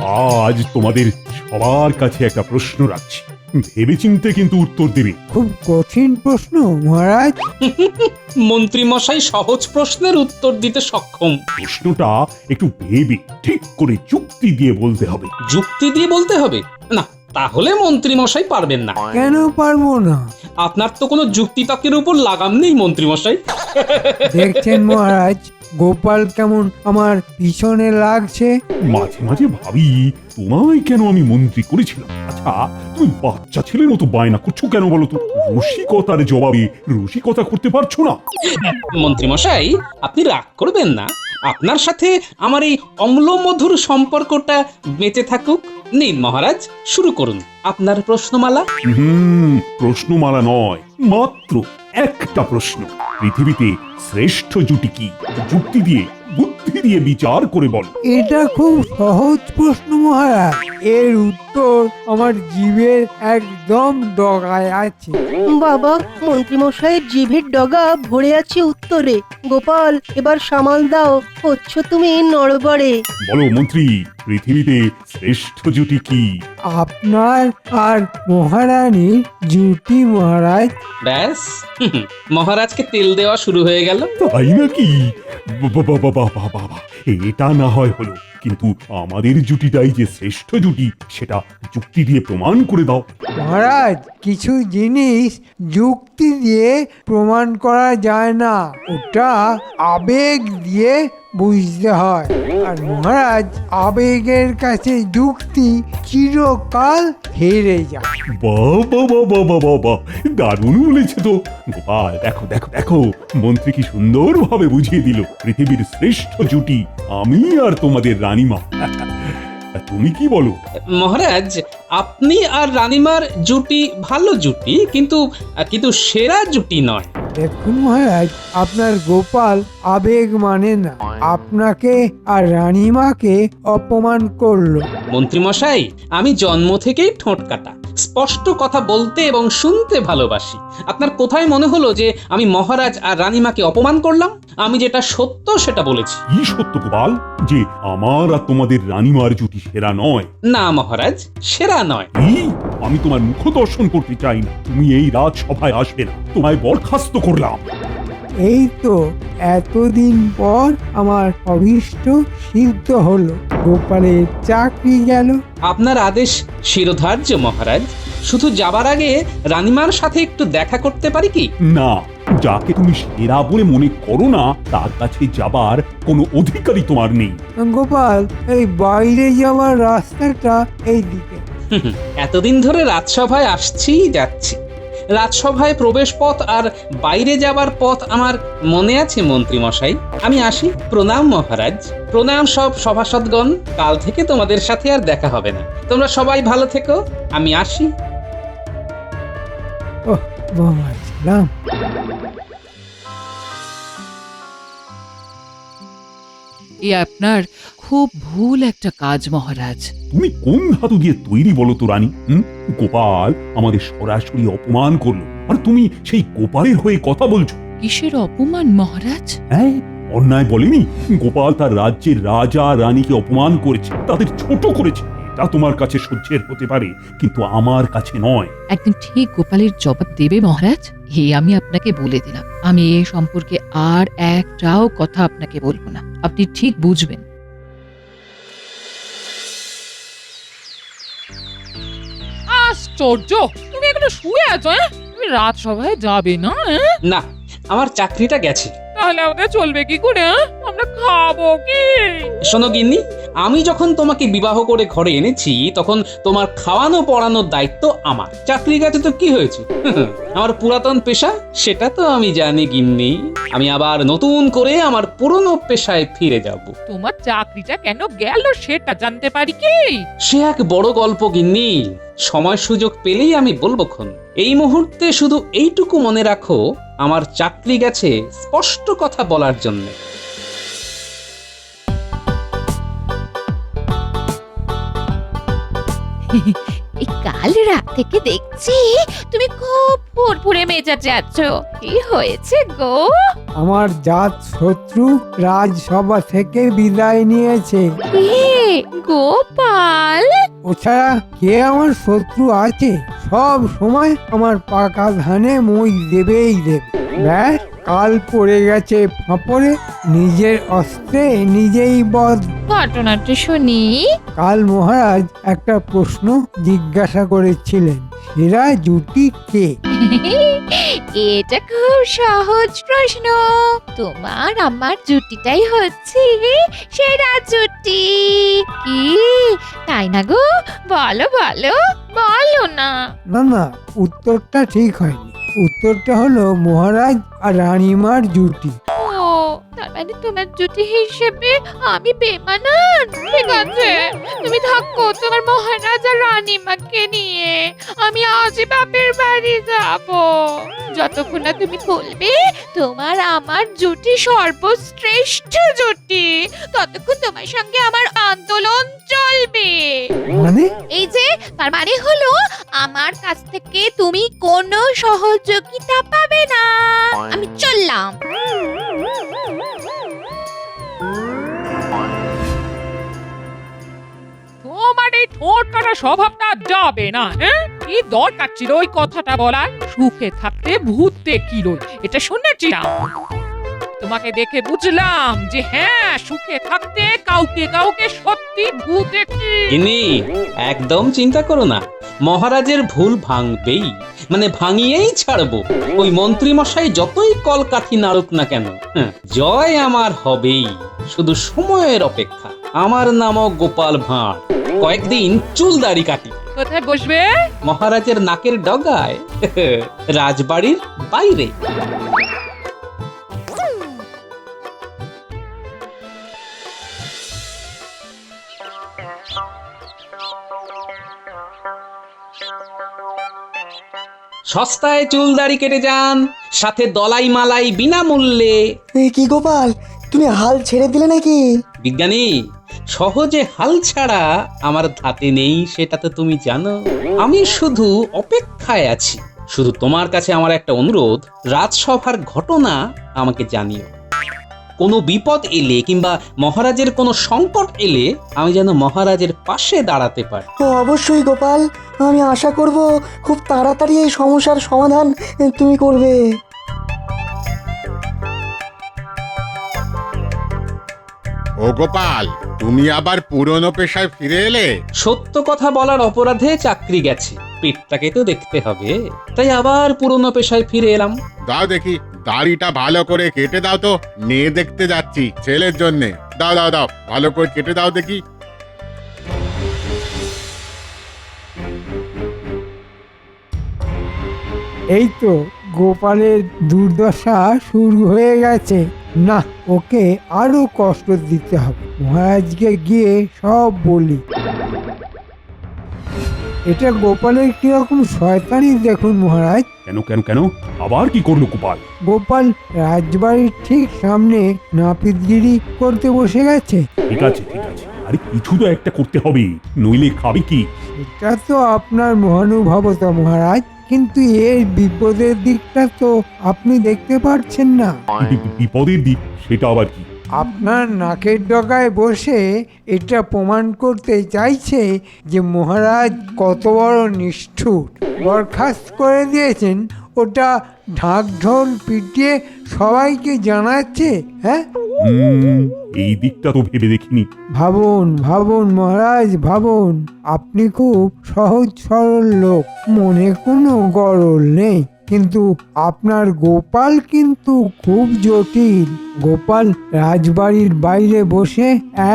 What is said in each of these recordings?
আজ তোমাদের সবার কাছে একটা প্রশ্ন রাখছি, ভেবেচিন্তে কিন্তু উত্তর দেবে। খুব কঠিন প্রশ্ন মহারাজ। মন্ত্রী মশাই সহজ প্রশ্নের উত্তর দিতে সক্ষম। প্রশ্নটা একটু ভেবে ঠিক করে যুক্তি দিয়ে বলতে হবে। যুক্তি দিয়ে বলতে হবে না, তাহলে মন্ত্রী মশাই পারবেন না। কেন পারবো না? আপনার তো কোনো যুক্তিতর্কের উপর লাগাম নেই মন্ত্রী মশাই। দেখছেন মহারাজ, গোপাল কেমন আমার পিছনে লাগছে। মাঝে মাঝে ভাবি তোমায় কেন আমি মন্ত্রী করেছিলাম। আচ্ছা, তুমি বাচ্চা ছেলের মতো বায়না করছো কেন বলো তো? রসিকতার জবাবে রসিকতা করতে পারছো না? মন্ত্রী মশাই, আপনি রাগ করবেন না। আপনার সাথে আমার এই অম্লমধুর সম্পর্কটা বেঁচে থাকুক। নিন মহারাজ, শুরু করুন আপনার প্রশ্নমালা। প্রশ্নমালা নয়, মাত্র একটা প্রশ্ন। পৃথিবীতে শ্রেষ্ঠ জুটি কি? যুক্তি দিয়ে বুদ্ধি দিয়ে বিচার করে বল। এটা খুব সহজ প্রশ্ন মহারাজ, এর উত্তর আমার জীবের একদম ডগায় আছে। বাবা, মন্ত্রীমশাইয়ের জিভের ডগা ভরে আছে উত্তরে। গোপাল, এবার সামাল দাও, হচ্ছ তুমি নড়বড়ে। বলো মন্ত্রী, পৃথিবীতে শ্রেষ্ঠ জুটি কি? আপনার আর মহারানীর জুটি মহারাজ। ব্যাস, মহারাজকে তেল দেওয়া শুরু হয়ে গেল। তাই নাকি? বাবা, এটা না হয় হলো, কিন্তু আমাদের জুটিটাই যে শ্রেষ্ঠ জুটি সেটা যুক্তি দিয়ে প্রমাণ করে দাও। মহারাজ, কিছু জিনিস যুক্তি দিয়ে প্রমাণ করা যায় না, ওটা আবেগ দিয়ে বুঝতে হয়। আর মহারাজ, আবেগের কাছে যুক্তি চিরকাল হেরে যায়। বাবা, দারুণ বলেছে তো গোপাল। দেখো দেখো দেখো, মন্ত্রী কি সুন্দরভাবে বুঝিয়ে দিল পৃথিবীর শ্রেষ্ঠ জুটি আমি আর তোমাদের রানীমা। তুমি কি বলো? মহারাজ, আপনি আর রানীমার জুটি ভালো জুটি, কিন্তু কিন্তু সেরা জুটি নয়। দেখুন মহারাজ, আপনার গোপাল আবেগ মানে না, আপনাকে আর রানীমাকে অপমান করলো। মন্ত্রী মশাই, আমি জন্ম থেকেই ঠোঁট কাটা, স্পষ্ট কথা বলতে এবং শুনতে ভালোবাসি। আপনার কোথায় মনে হলো যে আমি মহারাজ আর রানীমাকে অপমান করলাম? আমি যেটা সত্য সেটা বলেছি। কি সত্য গোপাল, যে আমার আর তোমাদের রানীমার জুটি সেরা নয়? না মহারাজ, সেরা নয়। আমি তোমার মুখ দর্শন করতে চাই না। তুমি এই রাজসভায় আসবে না, তোমায় বরখাস্ত করলাম। এই তো এতদিন পর আমার অভীষ্ট সিদ্ধ হলো, গোপালের চাকরি গেল। আপনার আদেশ শিরোধার্য মহারাজ। শুধু যাবার আগে রানীমার সাথে একটু দেখা করতে পারি কি? না, যাকে তুমি সেরা বলে মনে করো না তার কাছে যাবার কোনো অধিকারই তোমার নেই। গোপাল, এই বাইরে যাওয়ার রাস্তাটা এই দিকে। এতদিন ধরে রাজসভায় আসছি যাচ্ছি, রাজসভায় প্রবেশ পথ আর বাইরে যাবার পথ আমার মনে আছে মন্ত্রী মশাই। আমি আসি। প্রণাম মহারাজ। প্রণাম সব সভাসদগণ। কাল থেকে তোমাদের সাথে আর দেখা হবে না। তোমরা সবাই ভালো থেকো। আমি আসি। ওহ বাবাছিলাম। এ আপনার খুব ভুল একটা কাজ মহারাজ। তুমি কোন ধাতু দিয়ে তৈরি বলো তো রানী? গোপাল আমাদের সরাসরি অপমান করলো, আর তুমি সেই গোপালের হয়ে কথা বলছো। কিসের অপমান মহারাজ? হ্যাঁ, অন্যায় বলেনি? গোপাল তার রাজ্যের রাজা রানীকে অপমান করেছে, তাদের ছোট করেছে। এটা তোমার কাছে সহ্যের হতে পারে, কিন্তু আমার কাছে নয়। একদিন ঠিক গোপালের জবাব দেবে মহারাজ, আমি আপনাকে বলে দিলাম। আমি এ সম্পর্কে আর একটাও কথা আপনাকে বলবো না, আপনি ঠিক বুঝবেন। আশ্চর্য, তুমি এখনো শুয়ে আছো? তুমি রাজসভায় যাবে না? না, আমার চাকরিটা গেছে। তাহলে আমাদের চলবে কি করে? আমরা খাবো কি? শোনো গিন্নি, আমি যখন তোমাকে বিবাহ করে ঘরে এনেছি তখন তোমার খাওয়ানো পড়ানোর দায়িত্ব আমার। চাকরি গেছে তো কি হয়েছে? আমার পুরাতন পেশা, সেটা তো আমি জানি গিন্নি। আমি আবার নতুন করে আমার পুরনো পেশায় ফিরে যাব। তোমার চাকরিটা কেন গেল সেটা জানতে পারি কি? সে এক বড় গল্প গিন্নি, সময় সুযোগ পেলেই আমি বলবোক্ষণ। এই মুহূর্তে শুধু এইটুকু মনে রাখো, আমার চাকরি গেছে স্পষ্ট কথা বলার জন্য। এই কাল রাত থেকে দেখছি তুমি খুব ফুরফুরে মেজাজে আছো। কি হয়েছে গো? আমার জাত শত্রু রাজসভা থেকে বিদায় নিয়েছে। কি? গোপাল? ও ছাড়া কে আমার শত্রু আছে? সব সময় আমার পাকা ধানে মই দেবেই দেবে। ব্যাস, কাল পড়ে গেছে ফাঁপড়ে, নিজের অস্ত্রে নিজেই বধ। ঘটনাটা শুনি। কাল মহারাজ একটা প্রশ্ন জিজ্ঞাসা করেছিলেন, সেরা জুটি কে? এটা খুব সহজ প্রশ্ন। তোমার আমার জুটিটাই হচ্ছে সেরা জুটি। কি তাই না গো? বলো বলো, বলো না। না না, উত্তরটা ঠিক হয়নি। উত্তরটা হলো মহারাজ আর রানীমার জুটি। ও, তার মানে তোমার জুটি হিসেবে আমি বেমানান? ঠিক আছে, তুমি থাকো তোমার মহারাজ আর রানীমাকে নিয়ে। আমি আজই বাপের বাড়ি যাব। যতক্ষণ না তুমি বলবে তোমার আমার জুটি সর্বশ্রেষ্ঠ জুটি, ততক্ষণ তোমার সঙ্গে আমার আন্দোলন চলবে। মানে? এই যে, তার মানে হলো আমার কাছ থেকে তুমি কোনো সহযোগিতা পাবে না। আমি চললাম। তোমার এই ঠোঁট কাটা স্বভাবটা যাবে না। হ্যাঁ, কি দরকার ছিল ওই কথাটা বলার? সুখে থাকতে ভূত দেখিল, এটা শুনেছিলাম। তোমাকে দেখে বুঝলাম যে হ্যাঁ, সুখে থাকতে কাউকে কাউকে সত্যি ভূত দেখি। ইনি একদম চিন্তা করো না, মহারাজের ভুল ভাঙবেই, মানে ভাঙিয়েই ছাড়বো। ওই মন্ত্রী মশাই যতই কলকাঠি নাড়ুক না কেন, জয় আমার হবেই। শুধু সময়ের অপেক্ষা। আমার নামও গোপাল ভাঁড়। কয়েকদিন চুল দাড়ি কাটি। কোথায় বসবে? মহারাজের নাকের ডগায়, রাজবাড়ির বাইরে। সস্তায় চুল দাড়ি কেটে যান, সাথে দলাই মালাই বিনামূল্যে। কি গোপাল, তুমি হাল ছেড়ে দিলে নাকি? বিজ্ঞানী, সহজে হাল ছাড়া আমার ধাতে নেই, সেটা তো তুমি জানো। আমি শুধু অপেক্ষায় আছি। শুধু তোমার কাছে আমার একটা অনুরোধ, রাজসভার ঘটনা আমাকে জানিও। কোনো বিপদ এলে কিংবা মহারাজের কোনো সংকট এলে আমি যেন মহারাজের পাশে দাঁড়াতে পারি। অবশ্যই গোপাল, আমি আশা করব খুব তাড়াতাড়ি এই সমস্যার সমাধান তুমি করবে। ও গোপাল, তুমি আবার পুরনো পেশায় ফিরে এলে? সত্য কথা বলার অপরাধে চাকরি গেছে, পেটটাকে তো দেখতে হবে, তাই আবার পুরনো পেশায় ফিরে এলাম। দাও দেখি, দাড়িটা ভালো করে কেটে দাও তো, মেয়ে দেখতে যাচ্ছি ছেলের জন্যে। দাও দাও দাও, ভালো করে কেটে দাও দেখি। এই তো গোপালের দুর্দশা শুরু হয়ে গেছে। না, ওকে আরো কষ্ট দিতে হবে। মহারাজকে গিয়ে সব বলি। এটা গোপালের কিরকম শয়তানি দেখুন মহারাজ। কেন কেন কেন, আবার কি করলো গোপাল? গোপাল রাজবাড়ির ঠিক সামনে নাপিতগিরি করতে বসে গেছে। ঠিক আছে ঠিক আছে, আরে কিছু তো একটা করতে হবে, নইলে খাবে কি? এটা তো আপনার মহানুভবতা মহারাজ, কিন্তু এর বিপদের দিকটা তো আপনি দেখতে পারছেন না। বিপদের দিক, সেটা আবার কি? আপনার নাকের ডগায় বসে এটা প্রমাণ করতে চাইছে যে মহারাজ কত বড় নিষ্ঠুর। বরখাস্ত করে দিয়েছেন, ওটা ঢাক ঢোল পিটিয়ে সবাইকে জানাচ্ছে। হ্যাঁ, এই দিকটা তো ভেবে দেখিনি। ভাবুন ভাবুন মহারাজ, ভাবুন। আপনি খুব সহজ সরল লোক, মনে কোনো গরল নেই, কিন্তু আপনার গোপাল কিন্তু খুব জটিল। গোপাল রাজবাড়ির বাইরে বসে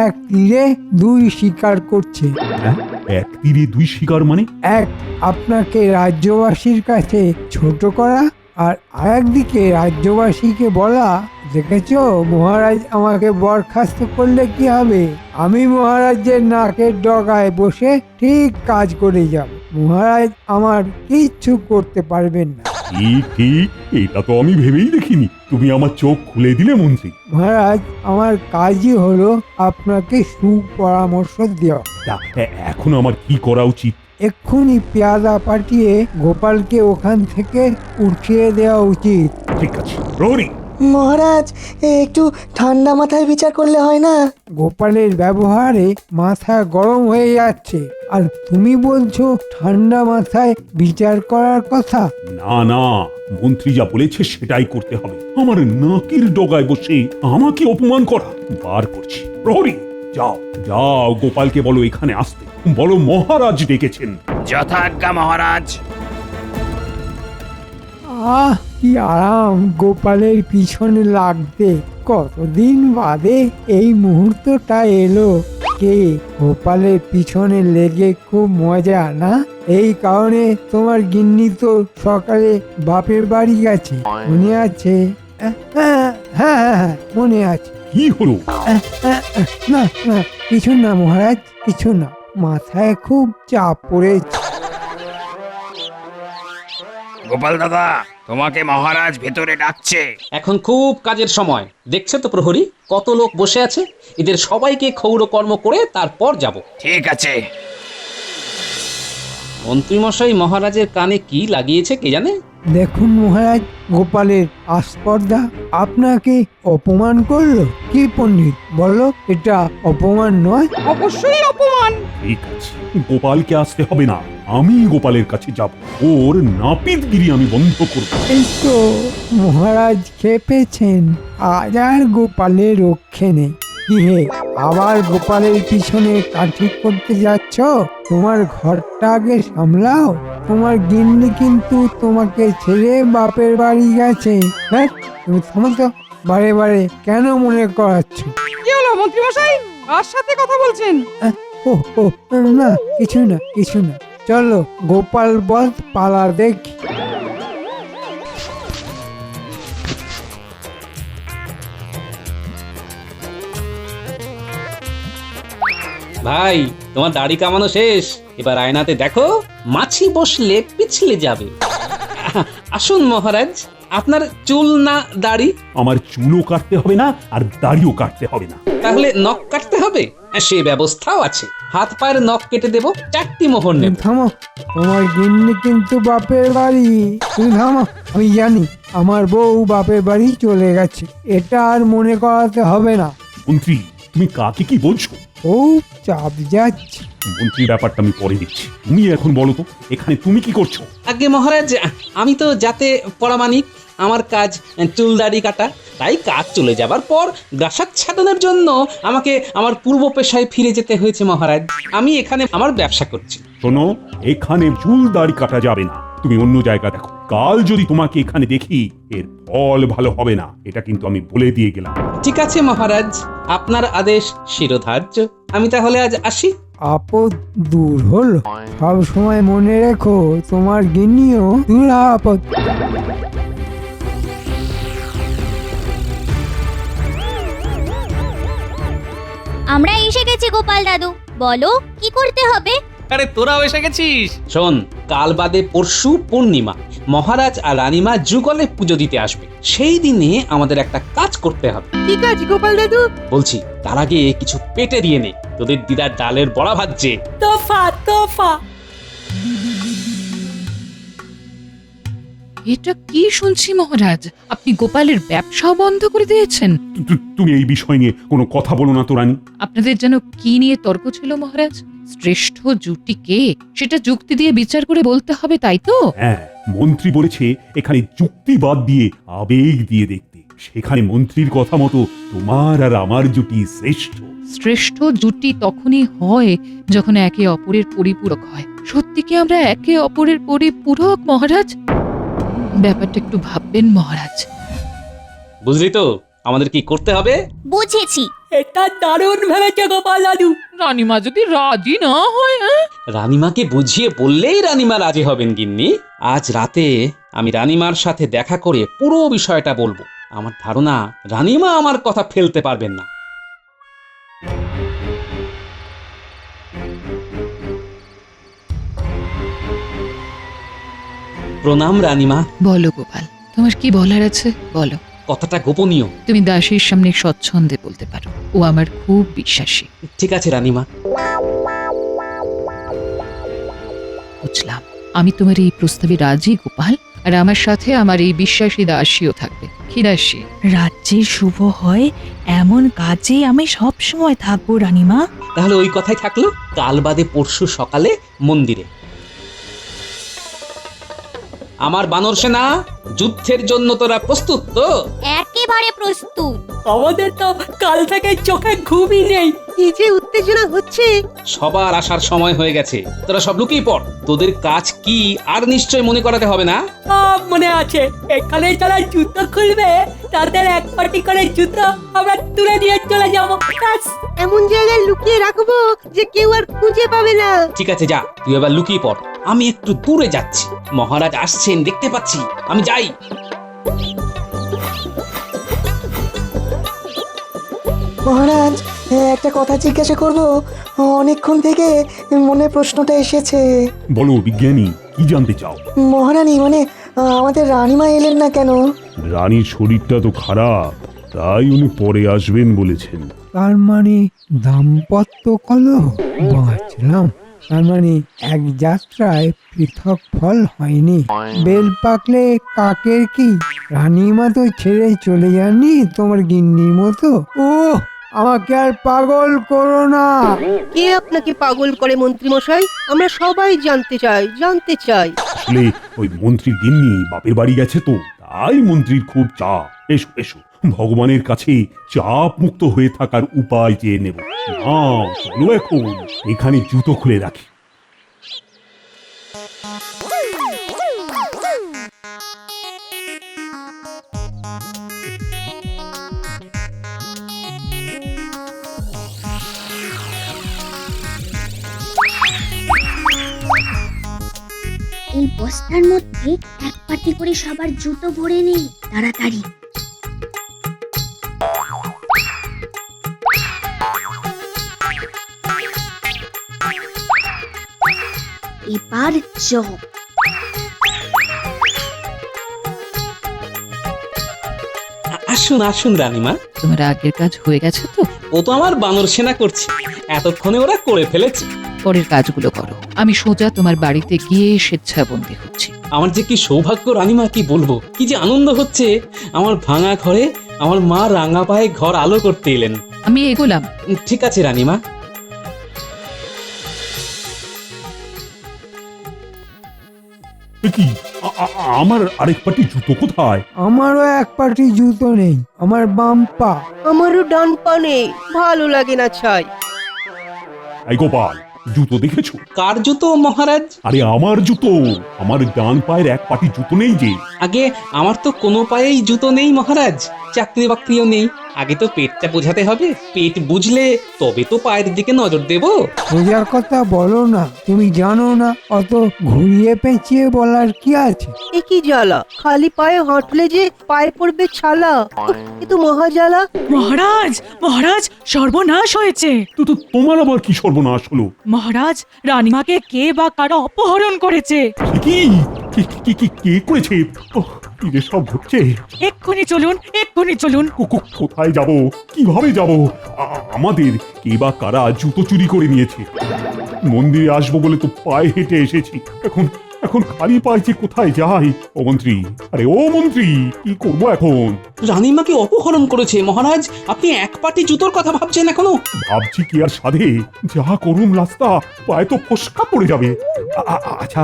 এক তীরে দুই শিকার করছে। হ্যাঁ, এক তীরে দুই শিকার মানে? এক, আপনাকে রাজ্যবাসীর কাছে ছোট করা, আর আরেকদিকে রাজ্যবাসীকে বলা, দেখেছো মহারাজ আমাকে বরখাস্ত করলে কি হবে, আমি মহারাজের নাকের ডগায় বসে ঠিক কাজ করে যাব, মহারাজ আমার কিচ্ছু করতে পারবেন না। ঠিক ঠিক, এটা তো আমি ভেবেই দেখিনি। তুমি আমার চোখ খুলে দিলে মন্ত্রী। মহারাজ, আমার কাজই হলো আপনাকে সুপরামর্শ দেওয়া। এখন আমার কি করা উচিত? এক্ষুনি পেয়াদা পাঠিয়ে গোপালকে ওখান থেকে উঠিয়ে দেওয়া উচিত। ঠিক আছে প্রহরী, মহারাজ একটু ঠান্ডা মাথায় বিচার করলে হয় না? গোপালের ব্যবহারে মাথা গরম হয়ে যাচ্ছে আর তুমি বলছো ঠান্ডা মাথায় বিচার করার কথা। না না, মন্ত্রী যা বলেছে সেটাই করতে হবে। আমার নাকের ডগায় বসে আমাকে অপমান করা। বার করছি। প্রহরী, যাও যাও, গোপালকে বলো এখানে আসতে। বলো মহারাজ ডেকেছেন। যথাজ্ঞা মহারাজ। আহ কি আরাম গোপালের পিছনে লাগতে। কতদিন বাদে এই মুহূর্তটা এলো। কে গোপালের পিছনে লেগে খুব মজা না? এই কারণে তোমার গিন্নি তো সকালে বাপের বাড়ি গেছে, মনে আছে? হ্যাঁ হ্যাঁ হ্যাঁ, মনে আছে। কি হলো? না না, কিছু না মহারাজ, কিছু না। মাথায় খুব চাপ পড়েছে। গোপাল দাদা, তোমাকে মহারাজ ভেতরে ডাকছে। এখন খুব কাজের সময়, দেখছো তো প্রহরী কত লোক বসে আছে। এদের সবাইকে ক্ষৌর কর্ম করে তারপর যাব। ঠিক আছে। মন্ত্রীমশাই মহারাজের কানে কি লাগিয়েছে কে জানে। দেখুন মহারাজ, গোপালের আস্পর্ধা আপনাকে অপমান করলো। কি পণ্ডিত বলো, এটা অপমান নয়? অবশ্যই অপমান। ঠিক আছে, গোপালকে আসতে হবে না, আমি গোপালের কাছে যাব। ওর নাপিতগিরি আমি বন্ধ করব। এই তো মহারাজ খেপেছেন। আজ আর গোপালের রক্ষে নেই। কি হে, আবার গোপালের পিছনে কাঠি করতে যাচ্ছ? তোমার ঘরটা আগে সামলাও। তোমার গিন্নি কিন্তু তোমাকে ছেড়ে বাপের বাড়ি গেছে। হ্যাঁ, তুমি থামো তো, বারে বারে কেন মনে করাচ্ছ? কি হলো মন্ত্রী মশাই, কার সাথে কথা বলছেন? ও ও, না কিছু না, কিছু না। চলো গোপাল বধ পালা দেখি। ভাই, তোমার দাড়ি কামানো শেষ, এবার আয়নাতে দেখো মাছি বসলে পিছলে যাবে। আসুন মহারাজ, আপনার চুল না দাড়ি? আমার চুলও কাটতে হবে না আর দাড়িও কাটতে হবে না। তাহলে নখ কাটতে হবে? সে ব্যবস্থাও আছে, হাত পায়ের নখ কেটে দেব, 4টি মোহর নেব। থামো, তোমার গিন্নি কিন্তু বাপের বাড়ি। তুমি থামো, আমি জানি আমার বউ বাপের বাড়ি চলে গেছে, এটা আর মনে করাতে হবে না। মন্ত্রী, তুমি কাকে কি বলছো? খুব চাপ যাচ্ছে। মন্ত্রী, ব্যাপারটা আমি পরে দেখছি। তুমি এখন বলো তো, এখানে তুমি কি করছো? আগে মহারাজ, আমি তো যাতে পরামানিক, আমার কাজ চুল দাড়ি কাটা। তাই কাজ চলে যাবার পর গ্রাসাচ্ছাদনের জন্য আমাকে আমার পূর্ব পেশায় ফিরে যেতে হয়েছে মহারাজ। আমি এখানে আমার ব্যবসা করছি। শোনো, এখানে চুল দাড়ি কাটা যাবে না। তুমি অন্য জায়গা দেখো। কাল যদি তোমাকে এখানে দেখি, এর ফল ভালো হবে না, এটা কিন্তু আমি বলে দিয়ে গেলাম। ঠিক আছে মহারাজ, আপনার আদেশ শিরোধার্য। আমি তাহলে আজ আসি। আপদ দূর হলো। সব সময় মনে রেখো, তোমার গিন্নিও দূর আপদ। আমরা এসে গেছি গোপাল দাদু, বলো কি করতে হবে? আরে তোরাও এসে গেছিস? শোন, কাল বাদে পরশু পূর্ণিমা, মহারাজ আর রানীমা যুগলে পুজো দিতে আসবে। সেই দিনে আমাদের একটা কাজ করতে হবে। ঠিক আছে গোপাল দাদু। বলছি, তার আগে কিছু পেটে দিয়ে নে, তোদের দিদার ডালের বড়া ভাজছে। তোফা তোফা। এটা কি শুনছি মহারাজ, আপনি গোপালের ব্যবসাও বন্ধ করে দিয়েছেন? তুমি এই বিষয় নিয়ে কোনো কথা বলো না তো রানী। আপনাদের যেন কি নিয়ে তর্ক ছিল মহারাজ? শ্রেষ্ঠ জুটি কে সেটা যুক্তি দিয়ে বিচার করে বলতে হবে, তাই তো? হ্যাঁ, মন্ত্রী বলেছে এখানে যুক্তি বাদ দিয়ে আবেগ দিয়ে দেখতে। সেখানে মন্ত্রীর কথা মতো তোমার আর আমার জুটি শ্রেষ্ঠ। শ্রেষ্ঠ জুটি তখনই হয় যখন একে অপরের পরিপূরক হয়। সত্যি কি আমরা একে অপরের পরিপূরক মহারাজ? ব্যাপারটা একটু ভাববেন মহারাজ। বুঝলি তো আমাদের কি করতে হবে? বুঝেছি। এটা দারুণ ভেবেছে গোপাল দাদু। রানীমা যদি রাজি না হয়? রানীমাকে বুঝিয়ে বললেই রানীমা রাজি হবেন গিন্নি। আজ রাতে আমি রানীমার সাথে দেখা করে পুরো বিষয়টা বলবো। আমার ধারণা রানীমা আমার কথা ফেলতে পারবেন না। প্রণাম রানীমা। বলো গোপাল, তোমার কি বলার আছে বলো। কথাটা গোপনীয়। তুমি দাসীর সামনে স্বচ্ছন্দে বলতে পারো, ও আমার খুব বিশ্বাসী। ঠিক আছে রানীমা। বুঝলাম, আমি তোমার এই প্রস্তাবে রাজি গোপাল, আর আমার সাথে আমার এই বিশ্বাসী দাসীও থাকবে। লক্ষ্মীদাসী। রাজ্যের শুভ হয় এমন কাজে আমি সব সময় থাকবো রানীমা। তাহলে ওই কথাই থাকলো, কাল বাদে পরশু সকালে মন্দিরে। আমার বানর সেনা, যুদ্ধের জন্য তোরা প্রস্তুত তো? একেবারে প্রস্তুত। আমাদের তো কাল থেকে চোখে ঘুমই নেই, কি যে উত্তেজনা হচ্ছে। সবার আসার সময় হয়ে গেছে, তোরা সব লুকিয়ে পড়। তোদের কাজ কি আর নিশ্চয় মনে করাতে হবে না? মনে আছে, এখানে যারা জুতো খুলবে তাদের এক পাটি করে জুতো আমরা তুলে দিয়ে চলে যাবো। এমন জায়গায় লুকিয়ে রাখবো যে কেউ আর খুঁজে পাবে না। ঠিক আছে, যা, তুই এবার লুকিয়ে পড়। আমি একটু দূরে যাচ্ছি, মহারাজ আসছেন দেখতে পাচ্ছি, আমি যাই। মহারাজ, একটা কথা জিজ্ঞাসা করব, অনেকক্ষণ থেকে মনে প্রশ্নটা এসেছে। বলো বিজ্ঞানী, কি জানতে চাও? মহারানী মানে আমাদের রানীমা এলেন না কেন? রানীর শরীরটা তো খারাপ, তাই উনি পরে আসবেন বলেছেন। তার মানে দাম্পত্য কলহ, বাঁচলাম। তার মানে এক যাত্রায় পৃথক ফল হয়নি। বেল পাকলে কাকের কি? রানীমা তো ছেড়ে চলে যাননি তোমার গিন্নির মতো। ও, আমাকে আর পাগল করো না। কে আপনাকে পাগল করে মন্ত্রী মশাই? আমরা সবাই জানতে চাই। আসলে ওই মন্ত্রীর গিন্নি বাপের বাড়ি গেছে তো, তাই মন্ত্রীর খুব চাপ। এসো এসো, ভগবানের কাছে চাপ মুক্ত হয়ে থাকার উপায় চেয়ে নেব। না, চলো এখন এখানে জুতো খুলে রাখি। এই বস্তার মধ্যে এক পাটি করে সবার জুতো ভরে নেই, তাড়াতাড়ি। এবার চপ। আসুন আসুন রানীমা। তোমার আগের কাজ হয়ে গেছে তো? ও তো আমার বানর সেনা করছে, এতক্ষণে ওরা করে ফেলেছে। পরের কাজগুলো করো, আমি সোজা তোমার বাড়িতে গিয়ে স্বেচ্ছাবন্দী হচ্ছি। আমার যে কি সৌভাগ্য রানীমা, কি বলবো, কি যে আনন্দ হচ্ছে। আমার ভাঙা ঘরে আমার মা রাঙা পায়ে ঘর আলো করতে এলেন। আমি এগোলাম। ঠিক আছে রানীমা। কি আমার আরেক পাটি জুতো কোথায়? আমারও এক পাটি জুতো নেই, আমার বাম পা। আমারও ডান পা নেই, ভালো লাগে না ছাই। এই গোপাল, জুতো দেখেছো? কার জুতো মহারাজ? আরে আমার জুতো, আমার ডান পায়ের এক পাটি জুতো নেই যে। আগে আমার তো কোনো পায়েই জুতো নেই মহারাজ, চাকরি বাকরিও নেই। আগে তো পেটটা বোঝাতে হবে, পেট বুঝলে তবে তো পায়ের দিকে নজর দেব। সোজা কথা বলো না, তুমি জানো না, অত ঘুরিয়ে পেঁচিয়ে বলার কি আছে? এ কি জ্বালা, খালি পায়ে হাঁটলে যে পায়ে পড়বে ছালা। এ তো মহা জ্বালা। মহারাজ, মহারাজ, সর্বনাশ হয়েছে। তো তোমার আবার কি সর্বনাশ হলো? মহারাজ, রানীমাকে কে বা কারা অপহরণ করেছে। কি কে করেছে? কি যে সব হচ্ছে! এক্ষুনি চলুন, এক্ষুনি চলুন। কোথায় যাব, কিভাবে যাব? আমাদের কে বা কারা জুতো চুরি করে নিয়েছে। মন্দিরে আসবো বলে তো পায়ে হেঁটে এসেছি, এখন খালি পায়ে যে কোথায় যাই? ও মন্ত্রী, আরে ও মন্ত্রী, কি করবো এখন? রানীমাকে অপহরণ করেছে মহারাজ, আপনি এক পাটি জুতোর কথা ভাবছেন এখনো? ভাবছি কি আর সাধে, যা করুম রাস্তা, পায়ে তো ফসকা পড়ে যাবে। আচ্ছা,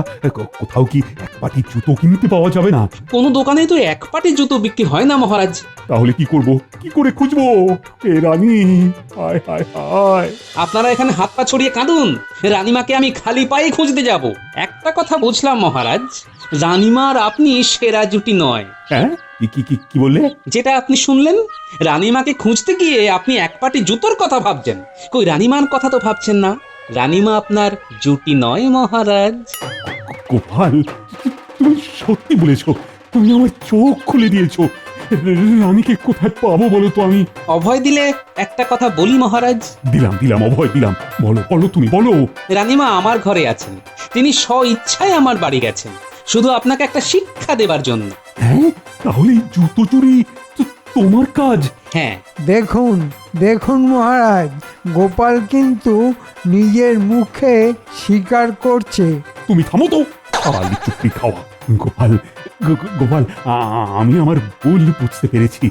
কোথাও কি এক পাটি জুতো কিনতে পাওয়া যাবে না? কোনো দোকানে তো এক পাটি জুতো বিক্রি হয় না মহারাজ। তাহলে কি করব, কি করে খুঁজবো? এ রানী, হায় হায় হায়! আপনারা এখানে হাত পা ছড়িয়ে কাঁদুন, রানীমাকে আমি খালি পায়ে খুঁজতে যাব। একটা কথা বুঝলাম মহারাজ, রানীমার আপনি সেরা জুটি নয়। হ্যাঁ, কি বললে? যেটা আপনি শুনলেন, রানীমাকে খুঁজতে গিয়ে আপনি এক পাটি জুতোর কথা ভাবছেন, কই রানীমার কথা তো ভাবছেন না। রানীমা আপনার জুটি নয় মহারাজ। গোপাল, তুমি সত্যি বলেছো, তুমি আমার চোখ খুলে দিয়েছো। রানীকে কোথায় পাবো বলো তো? আমি অভয় দিলে একটা কথা বলি মহারাজ। দিলাম অভয় দিলাম। বলো তুমি বলো। রানীমা আমার ঘরে আছেন, তিনি স্ব ইচ্ছায় আমার বাড়ি গেছেন, শুধু আপনাকে একটা শিক্ষা দেবার জন্য। হ্যাঁ, তাহলে জুতো চুরি তোমার কাজ? হ্যাঁ। দেখুন মহারাজ, গোপাল কিন্তু নিজের মুখে স্বীকার করছে। তুমি থামো তো, খালি চুক্তি খাওয়া। গোপাল গোপাল আমি আমার ভুল বুঝতে পেরেছি।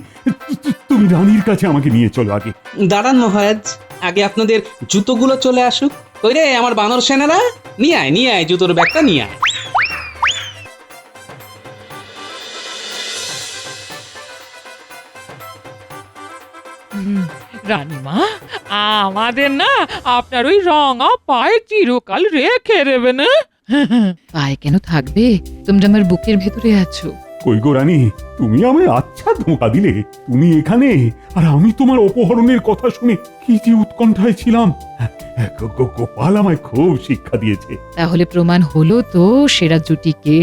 তুমি রানীর কাছে আমাকে নিয়ে চলো আগে। দাঁড়ান মহারাজ, আগে আপনাদের জুতোগুলো চলে আসুক। কই রে আমার বানর সেনারা, নিয়ে আয় জুতোর ব্যাগটা নিয়ে আয়। রানীমা, আমাদের না আপনার ওই রঙা পায়ে চিরকাল রেখে দেবেন। পায়ে কেন থাকবে? তোমরা আমার বুকের ভেতরে আছো। কই গো রানী, তুমি আমায় আচ্ছা ধোঁকা দিলে। তুমি এখানে আর আমি তোমার অপহরণের কথা শুনে কি যে উৎকণ্ঠায় ছিলাম। গোপাল আমায় খুব শিক্ষা দিয়েছে। তাহলে প্রমাণ হলো তো সেরা জুটিকে?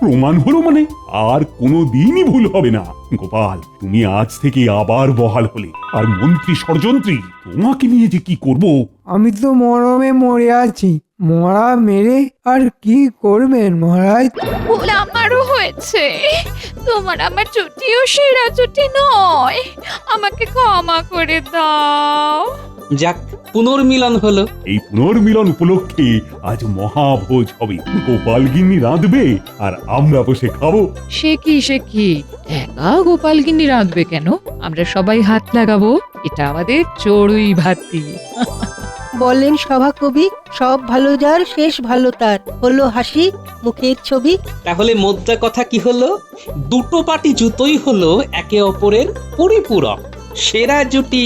প্রমাণ হলো মানে আর কোনো দিনই ভুল হবে না। গোপাল, তুমি আজ থেকে আবার বহাল হলে। আর মন্ত্রী ষড়যন্ত্রী, তোমাকে নিয়ে যে কি করব। আমি তো মরমে মরে আছি, মরা মেরে আর কি করবেন মহারাজ? ভুল আমারও হয়েছে, তোমার আমার জুটিও সেরা জুটি নয়, আমাকে ক্ষমা করে দাও। যাক, পুনর্মিলন হলো। এই পুনর্মিলন উপলক্ষে আজ মহাভোজ হবে। গোপাল গিন্নি রাঁধবে আর আমরা বসে খাবো। সে কি একা গোপালগিন্নি রাঁধবে কেন? আমরা সবাই হাত লাগাবো। এটা আমাদের চড়ুই ভাতি। বলেন সভাকবি, সব ভালো যার শেষ ভালো তার। হলো হাসি, মুখের ছবি। তাহলে মোদ্দা কথা কি হলো? দুটো পাটি জুতোই হলো একে অপরের পরিপূরক, সেরা জুটি।